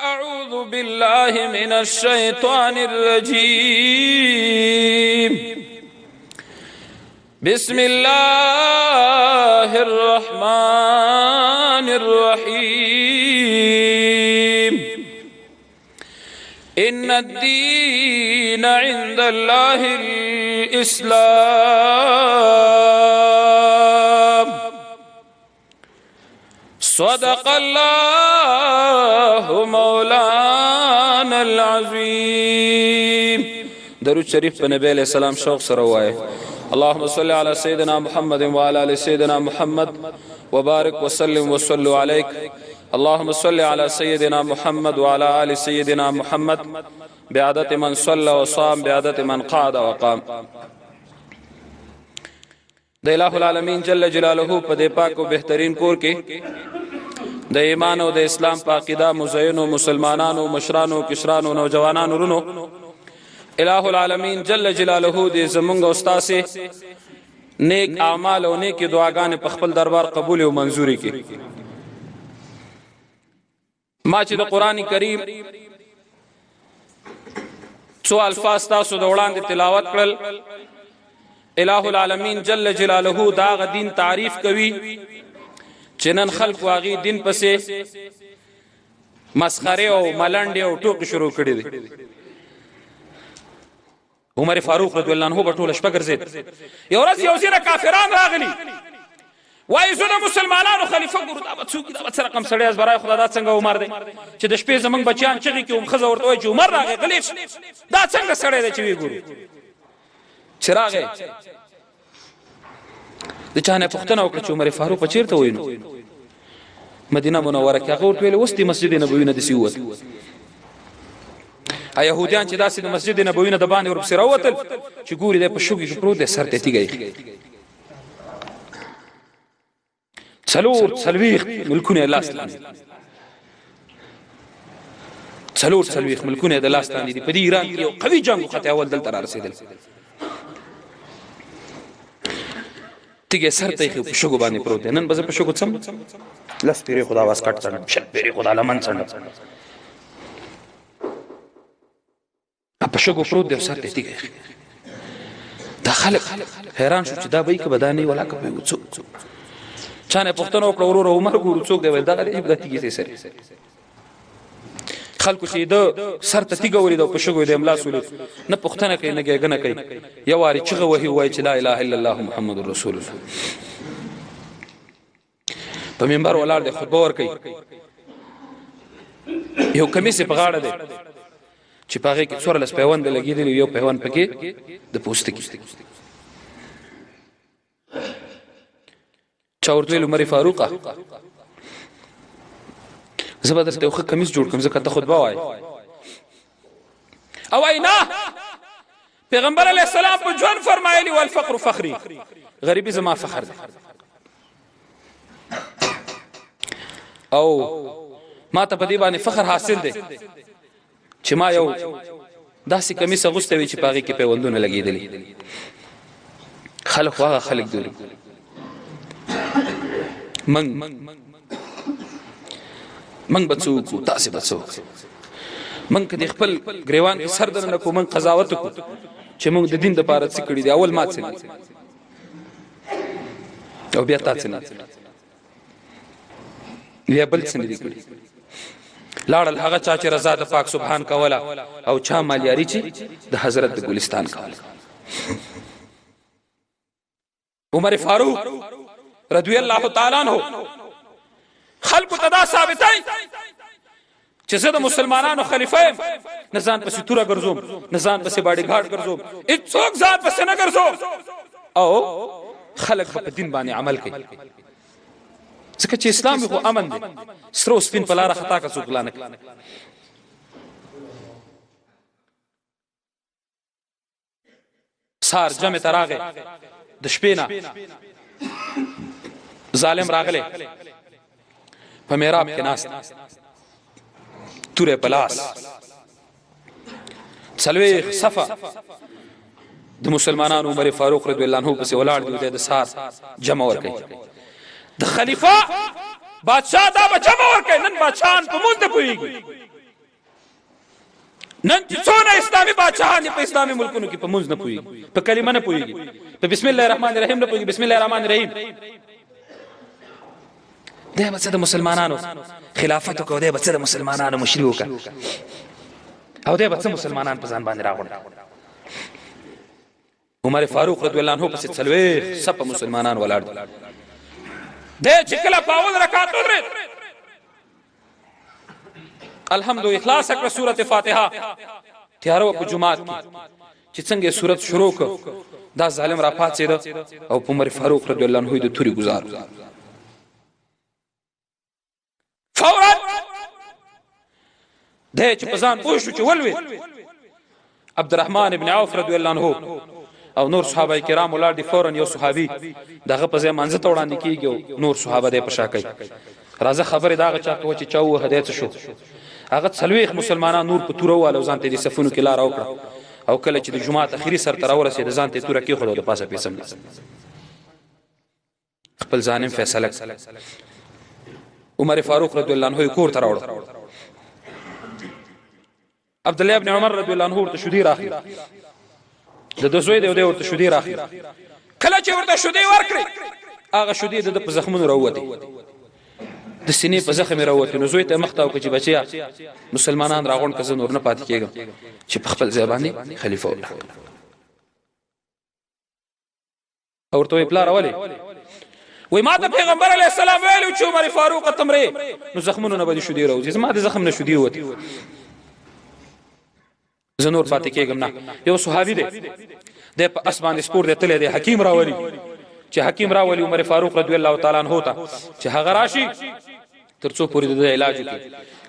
أعوذ بالله من الشيطان الرجيم بسم الله الرحمن الرحيم إن الدين عند الله الإسلام صدق الله مولانا العظيم. درود شریف په نبی علیہ السلام شوق سره وایي. اللهم صل على سيدنا محمد وعلى ال سيدنا محمد وبارك وسلم وصلوا عليك. اللهم صل على سيدنا محمد وعلى ال سيدنا محمد بعدد من صلى وصام بعدد من قعد وقام. د الہ العالمین جل جلاله په دې پاک او بهترین کور کې د ایمان او د اسلام په عقیده مزینو مسلمانانو مشرانو کشرانو نوجوانانو رونو الہ العالمین جل جلاله دې زمونږ استاد سي نیک اعمال او نیک دعاګانې په خپل دربار قبول او منزوري کړي. ما چې د قران کریم څو الفاظ تاسو د وړاندې تلاوت کړل، الہ العالمین جل جلاله دا غ دین تعریف کوي چې نن خلق واغي دین پسې مسخره او ملنډ او ټوک شروع کړي دي. عمر فاروق رضی الله عنه په ټوله شپه ګرځید. یو ورځ یو زیره کافران راغلي، وای زه د مسلمانانو خلیفہ ګورم، دا څوک دا څه رقم سړی از برای خدا دا څنګه عمر دی چې د شپې زمنګ بچیان چغي کې خزه ورته وای چې عمر راغی غلی دا څنګه سړی دی چې وی ګورو چراغه د چانه پښتنه وکړه چې عمر فاروق چیرته وینو مدینه منوره کې هغه ورته ویل وستي مسجد نبوي نه دسی وته يهوديان چې داسې د مسجد نبوي نه د باندې ورپسې راوتل چې ګوري د پښوګي پروت د سر ته تیګي سلويخ ملکونه لاستان سلويخ ملکونه د لاستان دي په دې ایران کې یو قوي جنگ خطه اول دلته را رسیدل. تیګه سر ته په شګو باندې پروت نن بز په شګو څم لس پیری خدا واس کټ څنګه شت پیری خدا لمن څنګه په شګو پروت دی سر ته تیګه دا خلک حیران شو چې دا به کې بدانې ولا کوي وڅو چانه پښتنو کړه ورور عمر ګورو څوک دی دا دې د تیګه سره خلکو چې د سر ته تیګه ورید او په شګو د املا سولې نه پښتنه کوي نه ګنه کوي یو واری چغه وਹੀ وای چې لا اله الا الله محمد رسول الله په منبر ولار د خطبه ور کوي یو کمیسه په غاړه ده چې پاره کې څور لس پیوند لګیدل یو پیوند پکې د پوسټ کې چاورتل عمر فاروقه زبردست یو کمیس جوړ کوم زکه ته خطبه وای او اینا پیغمبر علیہ السلام په ژوند فرمایلی والفقر فخری غریبی زما فخر ده او ما ته په دې باندې فخر حاصل ده چې ما یو داسې کمیس غوسته وی چې پاغي کې پیوندونه لګیدلی خلق واغه خلق دوی من بچو کو تاسو بچو من کدی خپل گریوان کې سر درنه کو من قضاوت کو چې موږ د دین د پاره څه کړی دی اول ما څه او بیا تاسو نه بیا بل څه نه دی کړی لاړل هغه چا چې رضا د پاک سبحان کولا او چا مالیاری چې د حضرت د ګلستان کولا. عمر فاروق رضی الله تعالی عنہ خلق تدا ثابتای چې زه د مسلمانانو خلیفہ نه ځان پسې توره ګرځوم نه ځان پسې باډي ګارد ګرځوم هیڅوک ځان پسې نه ګرځوم او خلق په دین باندې عمل کوي ځکه چې اسلام خو امن دی سترو سپین په لار خطا کا څوک لانه سار جمع تراغه د شپې نه ظالم راغله په میراب کې ناس توره پلاس سلوی صفا د مسلمانانو عمر فاروق رضی الله عنه پس ولاړ دی د سار جمع ور کوي د خلیفہ بادشاہ دا جمع ور کوي نن بادشاہان په مونږ ته پويږي نن څونه اسلامي بادشاہان په اسلامي ملکونو کې په منځ نه پوهیږي، په کلمه نه پوهیږي، په بسم الله الرحمن الرحیم نه پوهیږي. بسم الله الرحمن الرحیم دی به څه د مسلمانانو خلافت وکړو، دی به څه د مسلمانانو مشري وکړه، او دی به څه مسلمانان په ځان باندې راغونډ. عمر فاروق رضی الله عنه پسې څلوېښت صفه مسلمانان ولاړ دي. دی چې کله په اول رکعت ودرېد الحمد اخلاص کړه سورۃ فاتحه، تیاره په جمعات کې چې څنګه سورۃ شروع کړ، دا ظالم را پاتېد او په عمر فاروق رضی الله عنه د توري گزار فورا ده چې پزان پوه شو چې ولوي عبدالرحمن ابن عوف رضی الله عنه او نور صحابه کرام ولر دي. فورا یو صحابي دغه په ځای منځ ته وړاندې کیږي، نور صحابه ده په شا کوي، راځه خبره داغه چا کوي چې چاو هدایت شو. هغه څلويخ مسلمانان نور په تور والو ځان ته دي صفونو کې لار وکړه، او کله چې د جمعه اخیری سر تر ورسېد ځان ته تور کې خو د پاسه پیسم خپل ظالم فیصله. عمر فاروق رضی الله عنه کور ته راوړ، عبد الله ابن عمر رضی الله عنه ورته شودي راخي، د دوزوی دی ورته شودي راخي. کله چې ورته شودي ورکړي هغه شودي د په زخمونو راوته، د سینې په زخم راوته. نو زوی ته مختاو چې بچیا مسلمانان راغون کزه نور نه پات کېږم چې په خپل ځای باندې خلیفہ وي. او ورته پلار اولی وای ما ته پیغمبر علی السلام ویلو چې عمر فاروق تمره نو زخمونو نه بده شودي راوځي، زما د زخم نه شودي وته زنور پاتې کېږم نه. یو صحابي دی د په اسمان سپور دی تل دی حکیم راولي، چې حکیم راولي عمر فاروق رضی الله تعالی عنہ ته چې هغه راشي ترڅو پوری د علاج وکړي.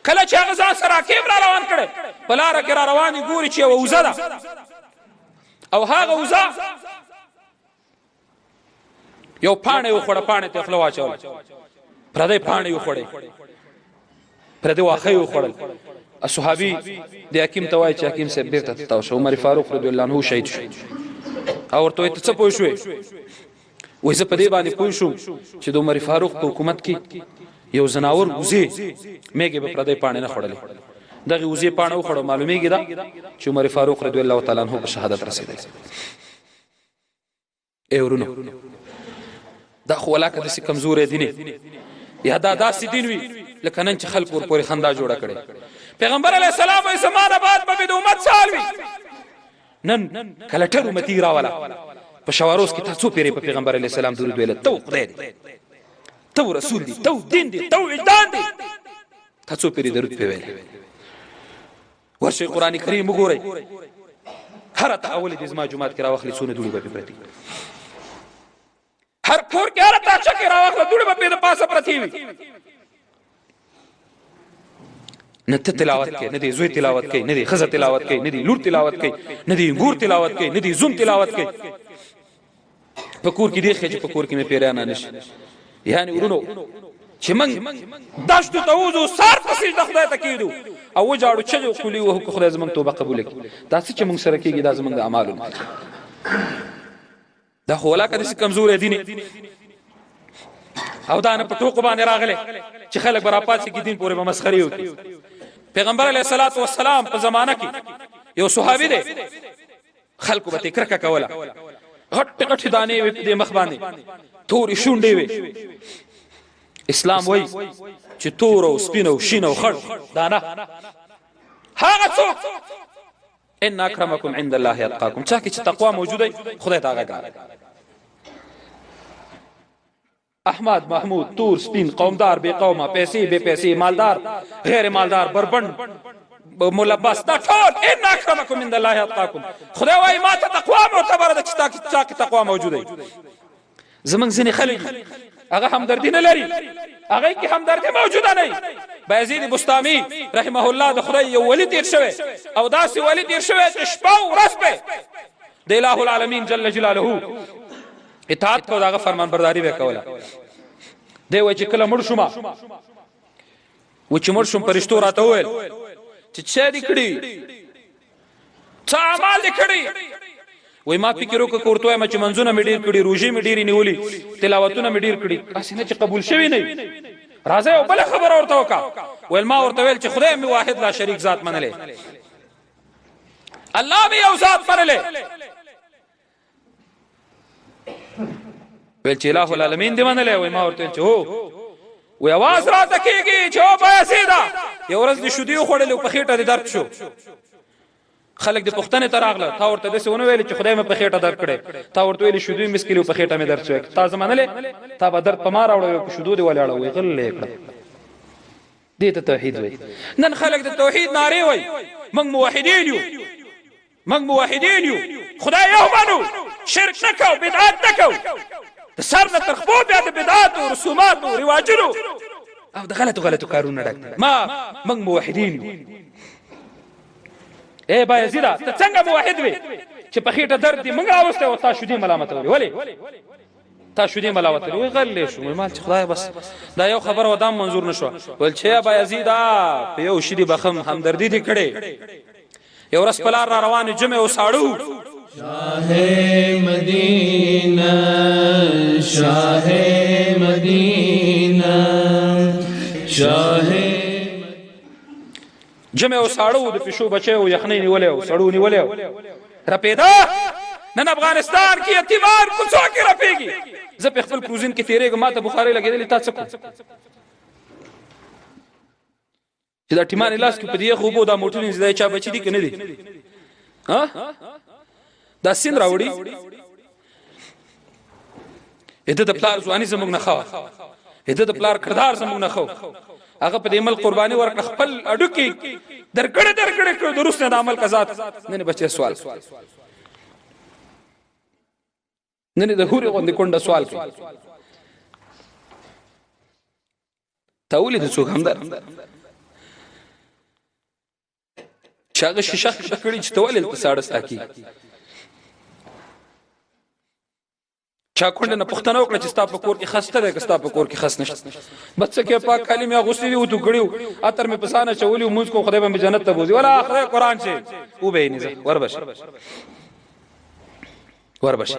کله چې هغه ځان سره حکیم را روان کړي په لار کې را رواني ګوري چې ووزه ده او هغه وزه یو پانه یو خړه پانه ته خلوا چول پردې پانه یو خړې پردې واخې یو خړل. صحابي د حکیم توای چې حکیم صاحب بیرته تاو شو، عمر فاروق رضی الله عنه شهید شو. او ورته ته څه پوه شوې؟ وای زه په دې باندې پوه شوم چې د عمر فاروق په حکومت کې یو زناور وزي میګه په پردې پانه نه خړلې، دغه وزي پانه وخړو معلومیږي دا چې عمر فاروق رضی الله تعالی عنہ په شهادت رسیدل. ایورونو دا خو ولاکه د کمزورې دینه یا دا داسې دین وی لکه نن چې خلک ور پورې خندا جوړه کړي. پیغمبر علی السلام وې زمانه بعد به د امت سال وی نن کلټر امتی راواله په شواروس کې تاسو پیری په پیغمبر علی السلام درود ویل، تو خدای دی، تو رسول دی، تو دین دی، تو وجدان دی، تاسو پیری درود په ویل. ورشه قران کریم وګورئ، هر ته اول د زما جمعات کې راوخلی سونه دوړي په پرتی، هر کور کې هر ته چکه راوخله دوړي په پاسه پرتی وي. نه ته تلاوت کوي، نه دی زوی تلاوت کوي، نه دی خزه تلاوت کوي، نه دی لور تلاوت کوي، نه دی ګور تلاوت کوي، نه دی زوم تلاوت کوي. پکور کې دی خې پکور کې مې پیرانه نشي. یعنی ورونو چې من داشت توزو سار پسې د خدای ته کېدو او وجاړو چې خولي وه خدای زمونږ توبه قبول کړي. دا څه چې موږ سره کېږي دا زمونږ د اعمالو دا خو ولا کدي کمزور دي او دا نه په ټوکو باندې راغله چې خلک برا پاتې کې دین پورې به مسخري وکړي. پیغمبر علیه الصلاۃ والسلام په زمانہ کې یو صحابي دی خلکو به کرکه کوله، غټ غټ دانې وي په مخ باندې، تورې شونډې وي. اسلام وای چې تور او سپین او شین او خړ دانه هغه څوک ان اکرمکم عند الله اتقاکم، چا کې چې تقوا موجوده خدای تعالی ګار. احمد محمود تور سپین قومدار بے قومه پیسې بے پیسې مالدار غیر مالدار بربند ملبس دا ټول ان اکرمکم عند الله اتقاکم. خدای وای ما ته تقوا معتبر ده چې چا کې تقوا موجوده. زمنګ ځنې خلک هغه همدردی نه لري، هغه کې همدردی موجوده نه. بایزید بستامی رحمه الله د خدای یو ولی تیر شوی او داسې ولی تیر شوی چې شپه او ورځ په د الٰه العالمین جل جلاله اطاعت کو داغه فرمان برداری وکوله. دی وای چې کله مړ شوم و چې مړ شوم پرشتو راته وویل چې څه دې کړی، څه اعمال دې کړی. وای ما فکر وکړ ورته ما چې منځونه مې ډیر کړي، روزي مې ډیر نیولې، تلاوتونه مې ډیر کړي، اسنه چې قبول شوی نه. راځه او بل خبر ورته وکا. ویل ما ورته ویل چې خدای مې واحد لا شریک ذات منلې، الله می یو ذات منلې ویل چې الہ العالمین دی منلې وای ما ورته چې هو وی आवाज را تکیږي چې او بایسیدا یو ورځ د شودیو خړلې په خېټه د درد شو خلک د پښتنې تراغله تا ورته دسه ونه ویل چې خدای مې په خېټه درد کړي تا ورته ویل شودیو مسکلو په خېټه مې درد شو تا زمانه تا به درد په ما راوړو په شودو دی ولاړ وي غلې کړ دې ته توحید وای نن خلک د توحید ناره وای موږ موحدین یو موږ موحدین یو خدای یو مانو شرک نکاو بدعت نکاو د سر نه تخبو بیا د بدعات او رسومات او رواجونو او د غلطو کارونه ډک ما موږ موحدین یو اے بایزیدا ته څنګه موحد وي چې په خېټه درد دی موږ راوسته او تاسو دې ملامت وي ولی تاسو دې ملامت وي غلې شو ما چې خدای بس دا یو خبر ودام منظور نشو ول چې بایزیدا په یو شری بخم همدردی دې کړي یو رس پلار را روان جمع او ساړو شاہ مدینہ شاہ مدینہ شاہ جمع او ساړو د پښو بچو یخنۍ نیولې او سړو نیولې رپیدا نن افغانستان کې اعتبار کوڅو کې رپیږي زه په خپل کروزین کې تیرېږم ماته بخاري لګېدلې تاسو کو چې دا ټیمان لاس کې په دې خوبو دا موټرین زده چا بچی دي کنه دي ها دا سین راوړي اته د پلار ځواني زموږ نه خو اته د پلار کردار زموږ نه خو هغه په دې عمل قرباني ورکړه خپل اډو کې درګړه کړو درست نه د عمل قزات نه بچي سوال نه د هوري غوندې کونډه سوال کوي تاولې د څوک همدار چاغه شیشه کړي چې تولې په ساړه ساکي چا کونډه نه پښتنه وکړه چې ستا په کور کې خسته ده که ستا په کور کې خس نشته بس کې پاک کلمه غوښتي دی او تو کړیو اتر مې پسانه چولې موږ کو خدای به جنت ته بوزي ولا خدای قران چې او به نه وربش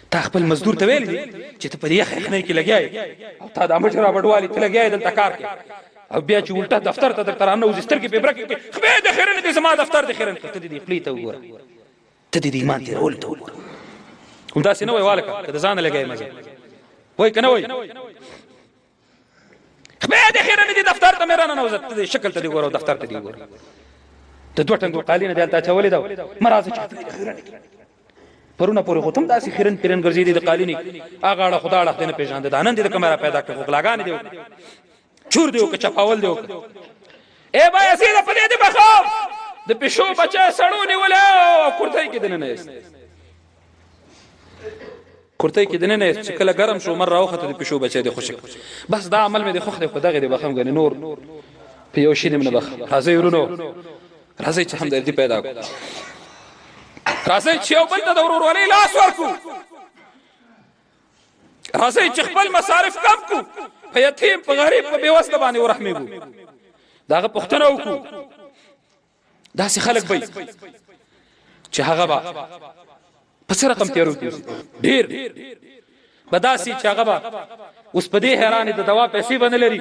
تا خپل مزدور ته ویل دي چې ته په دې خنه کې لګیای او تا د امر را بډوالي ته لګیای دلته کار کې او بیا چې الټا دفتر ته درته نه وځستر کې پیپر کې خبره د خیرن دي زما دفتر د خیرن ته دې خپل ته وګوره ته دې ایمان ته رول ته وګوره هم دا سينه وای والکه کله ځان لګای مزه وای کنه وای خبره د خیرن دي دفتر ته مې را نه وځت دې شکل ته دې وګوره دفتر ته دې وګوره ته دوه ټنګو قالینه دلته چولې دا مرزه چې خیرن پرونه پورې ختم داسې خیرن پیرن ګرځي دي د قالینی اغه اړه خدا اړه نه پیژاند د انند د کیمرا پیدا کړو غلاګان دی چور دیو که چپاول دیو اے بای اسیده پدې دې بخو د پښو بچا سړو نیولې کورتای کې دنه نه کورتای کې دنه نه چې کله ګرم شو مر راوخته د پښو بچا دې خوشک بس دا عمل مې د خوخ دې خدای دې بخم غني نور په یو شي دې نه بخ راځي ورونو راځي چې هم دې پیدا کو راځي چې یو بل ته د ورورولۍ لاس ورکو راځي چې خپل مصارف کم کو په یتیم په غریب په بیوسته باندې ورحمېګو داغه پښتنه وکړو داسې خلک به چې هغه با پس رقم تیرو ډیر بداسي چې هغه با اوس په دې حیرانې د دوا پیسې باندې لري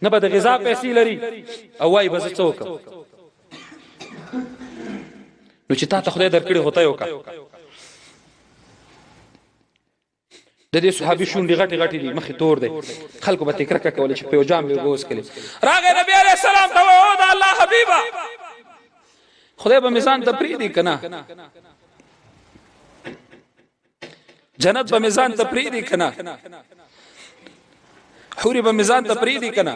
نه به د غذا پیسې لري او وايي بس څوک نو چې تا ته خدای درکړي هوتا یو کا د دې صحابي شونډې غټي دي مخې تور دي خلکو به تکرکه کول چې په جام یو غوس کړي راغی نبی عليه السلام ته او د الله حبيبا خدای به میزان ته پریدي کنه جنت به میزان ته پریدي کنه حوري به میزان ته پریدي کنه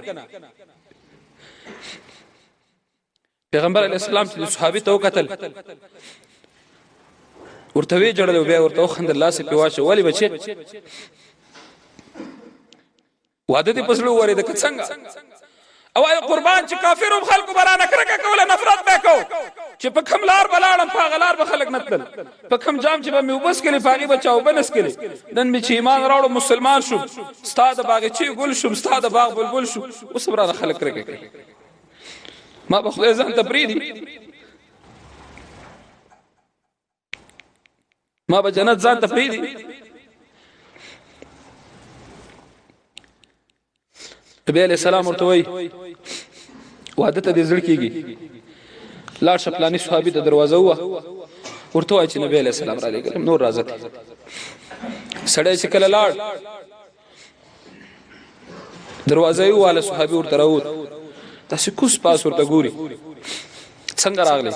پیغمبر علیہ السلام چې صحابي ته وکتل ورته وی جوړل بیا ورته خند الله سي پیواشه ولی بچي واده دې پسلو وره د څنګه او قربان چې کافرو خلکو برانه کرکه کوله نفرت وکاو چې په کملار بلاړم په غلار به خلک نتل په کم جام چې به مې وبس کړي پاغي بچاو بنس کړي نن می چې ایمان راوړو مسلمان شو استاد باغچی ګل شو استاد باغ بلبل شو اوس برانه خلک کرکه کوي ما به خدای ځان ته پریدي ما به جنت ځان ته پریدي نبی علیہ السلام ورته وای وعده ته دې زړه کیږي لاړ شه پلاني صحابي ته دروازه ووه ورته وایي چې نبی علیه السلام را لېږلم نور راځه سړی چې کله لاړ دروازه یې وواله صحابي ورته راووت داسې کوس پاس ورته ګوري څنګه راغلی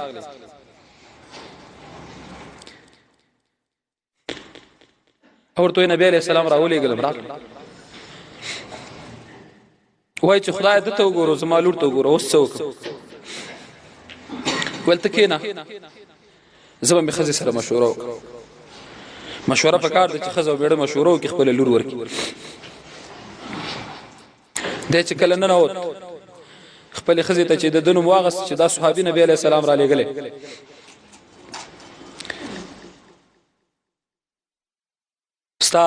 ورته وایي نبی علیه السلام راولېږلم راغلم وایي چې خدای ده ته وګورو زما لور ته وګوره اوس څه وکړم ویل ته کښېنه زه به مې ښځې سره مشوره وکړم مشوره پکار ده چې ښځه او مېړه مشوره وکړي خپله لور ورکړي دی چې کله ننوت خپلې ښځې ته چې د ده نوم واغست چې دا صحابي نبي علیه السلام را لېږلی ستا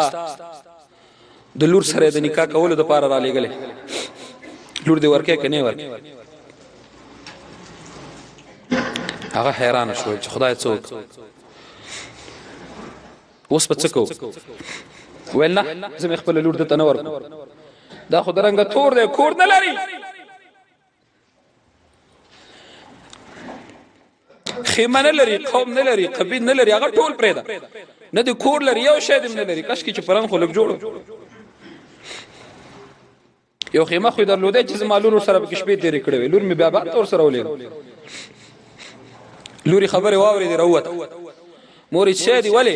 د لور سره د نکاح کولو دپاره را لېږلی لور دې ورکې که نه یې ورکې هغه حیرانه شو چې خدای څه وکړه اوس به څه کوو ویل نه زه مې خپله لور دته نه ورکړم دا خو د رنګه تور دی کور نه لري خیمه نه لري قوم نه لري قبیل نه لري هغه ټول پرېږده نه د کور لري یو شی دې نه لري کاشکې چې پرن خو لږ جوړ یو خیمه خو یې درلودی چې زما لور ورسره پکې شپې تېرې کړې وې لور مې بیا بار ته ورسره ولېږه لوري خبرې واورېدې راووته مور یې شی دي ولې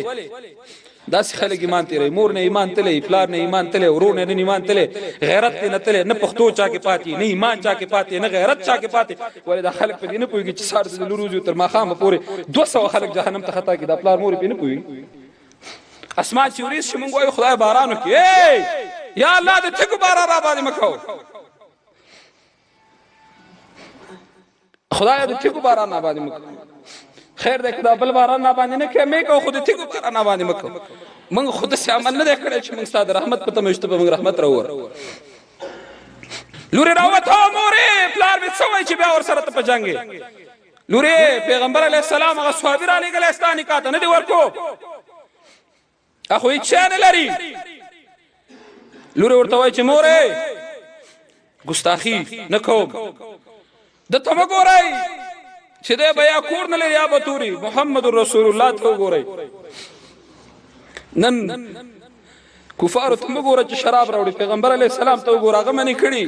داسې خلک ایمان تېروي مور نه ایمان تللی پلار نه ایمان تللی ورور نه ایمان تللی غیرت دې نه تللی نه پښتو چا کې پاتې نه ایمان چا کې پاتې نه غیرت چا کې پاتې ولې دا خلک په دې نه پوهېږي چې سهار د لور وځي تر ماښامه پورې 200 خلک جهنم ته خطا کړي دا پلار مور یې پرې نه پوهېږي اسمان چې وریځ شي مونږ وایو خدای باران وکړي یا الله د تیږو باران را باندې مه کوه خدای د تیږو باران را باندې مه کوه خیر دی که دا بل باران را باندې نه کوې مې کوه خو د تیږو باران را باندې مه کوه موږ خو داسې عمل نه دی کړی چې موږ ستا د رحمت په تمه شته به موږ رحمت راووره لورې راووته مورې پلار مې څه وایي چې بیا ورسره ته په جنګ یې لورې پیغمبر علیه السلام هغه صحابي را لېږلی ستا نکاح ته نه دې ورکو هغه هېڅ شی نه لري لورې ورته وایي چې مورې ګستاخي نه کوم دته مه ګورئ چې دی به یا کور نه لري یا به توري محمد رسول الله ته وګورئ نن کفارو ته مه ګوره چې شراب راوړي پیغمبر علیه السلام ته وګوره هغه منې کړي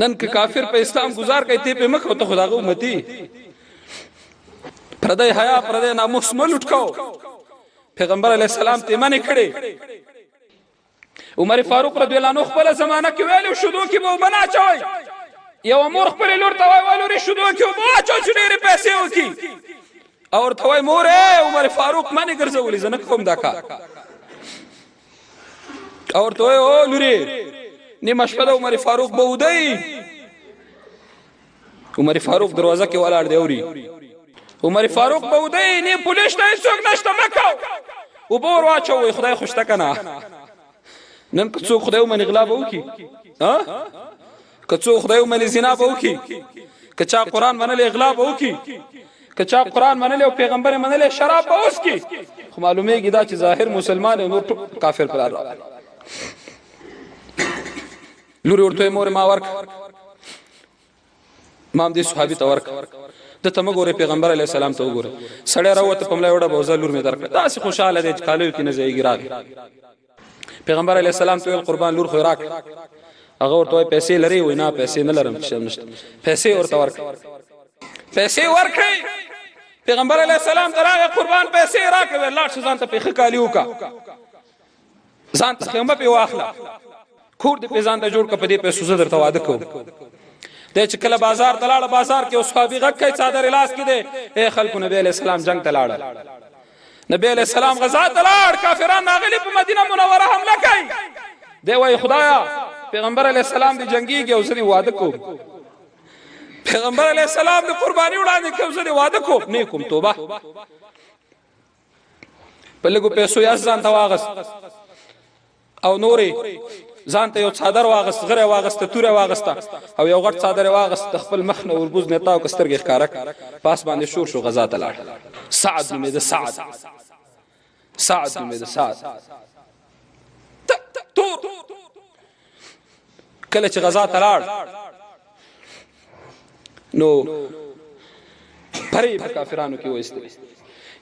نن که کافر په اسلام گزار کوي تی پې مه کوه ته خو د هغه امتي پردی حیا پردی ناموس مه لوټ کوو پیغمبر علیه السلام ته منې کړي عمر فاروق رضی الله عنه خپله زمانه کې ویلي شودو کې به اوبه نه اچوئ یوه مور خپلې لور ته وایي ولورې شودو کې اوبه واچوه چې ډېرې پیسې وکړي او ورته وایي مورې عمر فاروق منې ګرځولي زه نه کوم دا کار او ورته وایي او لورې نیمه شپه د عمر فاروق به ودی عمر فاروق دروازه کې ولاړ دی اوري عمر فاروق به ودی نیم پولیس ته هېڅوک نشته مه کوه اوبه ور واچوئ خدای خو شته که نه نن که څوک خدای ومني غلا به وکړي که څوک خدای ومني زنا به وکړي که چا قرآن منلی غلا به وکړي که چا قرآن منلی او پیغمبر منلی شراب به وڅکي خو معلومیږي دا چې ظاهر مسلمان او نور کافر پلار راغلی لورې ورته مورې ما ورک ما هم دې صحابي ته ورک دته مه ګورې پیغمبر علیه السلام ته وګوره سړی راووته په ملا وړه به وزه لور مې درکړه داسې خوشحاله دی چې کالیو کې نه ځایږي راغی پیغمبر علیه السلام ته ویل قربان لور خو یې راکړه هغه ورته وایي پیسې لرې وایي نه پیسې نه لرم چې نشته پیسې ورته ورکړه پیسې ورکړئ پیغمبر علیه السلام ته راغی قربان پیسې یې راکړه ویل لاړ شه ځان ته پېښه کالي وکړه ځان ته خیمه پې واخله کور دې پې ځان ته جوړ کړه په دې پیسو زه درته واده کوم دی چې کله بازار ته لاړه بازار کې یو صحابي غږ کوي څادر لاس کې دی ای خلکو نبی علیه السلام جنګ ته لاړل نبی علیہ السلام غزا ته لاړ کافران راغلي په مدینه منوره حمله کوي دی وایي خدایا پیغمبر علیہ السلام دې جنګیږي او زه دې واده کوم پیغمبر علیہ السلام دې قرباني وړاندې کوم زه دې واده کوم نه کوم توبه په لږو پیسو یې ځان ته واغست او نورې ځان ته یو څادر واغست غره واغسته توره واغسته او یو غټ څادر واغست خپل مخ نه وربوز نه تاو کسترګې ښکارک پاس باندې شور شو غزا ته لاړ سعد نومې د سعد نومې د سعد تور کله چې غزا ته لاړ نو پرې په کافرانو کې وایسته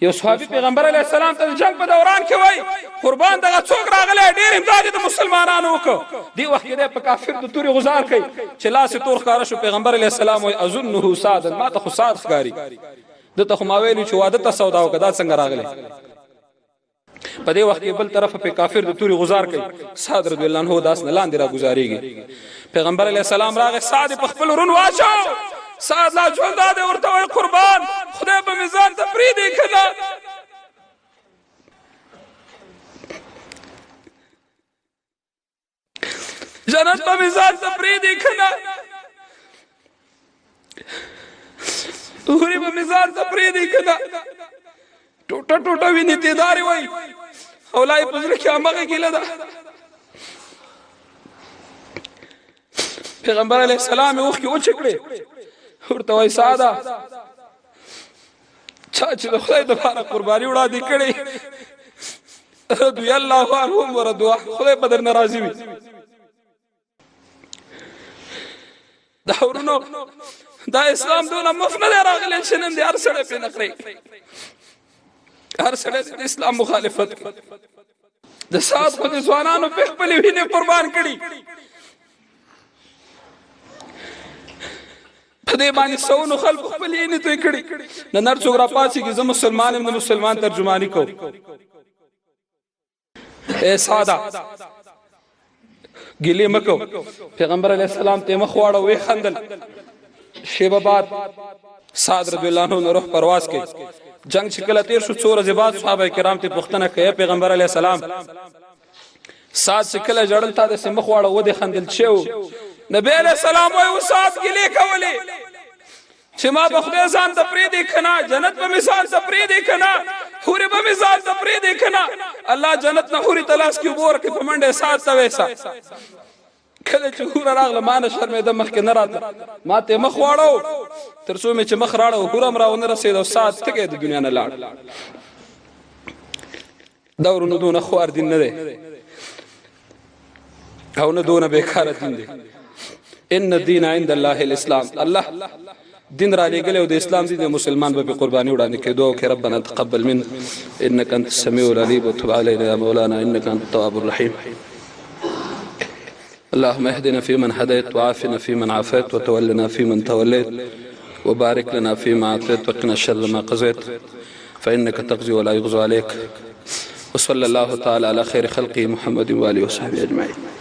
یو صحابي پیغمبر علیه السلام ته جنگ په دوران کې وای قربان دغه څوک راغلی ډېر امداد د مسلمانانو وکړو دی وخت کې په کافر د تورې غزار کوي چې لاس تور ښکاره شو پیغمبر علیه السلام وای اظنه سعد ما ته خو سعد ښکاري دته خو ما ویلي چې واده ته سودا وکړه دا څنګه راغلی په دې وخت کې بل طرف په کافر د تورې غزار کوي سعد رضی الله عنه داس نه لاندې را گزاريږي پیغمبر علیه السلام راغی سعد په خپل رون واچو سعد لا ژوند ده ورته وای قربان خدای په میزان ته پریدي کنه جنت په میزان ته پریدي کنه هوري په میزان ته پریدي کنه ټوټه ټوټه ویني تیداري وای اولای پزره کې امغه کېله ده پیغمبر علیه السلام اوخ کې وچکړي ورته وای ساده چا چې د خدای د لپاره قرباني وړاندې کړې رضی الله عنهم ورضوا خدای په در ناراضي وي دا ورونو دا اسلام دونه مفت نه راغلی چې نن دې هر سړی پرې نقري هر سړی د اسلام مخالفت د سعد خو د ځوانانو په خپلې وینې قربان کړي په دې باندې سونو خلکو خپلې وینې توی کړي نن هر څوک راپاڅېږي زه مسلمان یم د مسلمان ترجماني کوم اے ساده ګیلې مکو پیغمبر علیه السلام ته مخ واړه وې خندل شیبه بعد سعد رضی الله عنه روح پرواز کوي جنگ چې کله تیر شو څو ورځې بعد صحابه کرام ته پوښتنه کوي پیغمبر علیه السلام سعد چې کله جړل تا د مخ واړه و دې خندل شو نبی علیہ السلام وای وسات گلی کولی چې ما په خدای ځان ته پریدي کنا جنت په مثال ته پریدي کنا حور په مثال ته پریدي کنا الله جنت نه حور تلاش کی ور کې په منډه سات ته ویسا کله چې حور راغله ما نه شرمېده مخ کې نه راته ما ته مخ واړو تر څو مې چې مخ راړو حور امر راونه رسید او سات ټکې د دنیا نه لاړ دورونه دونه خوار دین نه دی او نه دونه بیکار دین دی ان الدين عند الله الاسلام الله دین را لګل او د اسلام دین مسلمان به قرباني وړاندې کېدو او کې ربنا تقبل من انك انت السميع العليم وتب علينا يا مولانا انك انت التواب الرحيم اللهم اهدنا فيمن هديت وعافنا فيمن عافيت وتولنا فيمن توليت وبارك لنا فيما اعطيت وقنا شر ما قضيت فانك تقضي ولا يقضى عليك وصلى الله تعالى على خير خلقه محمد واله وصحبه اجمعين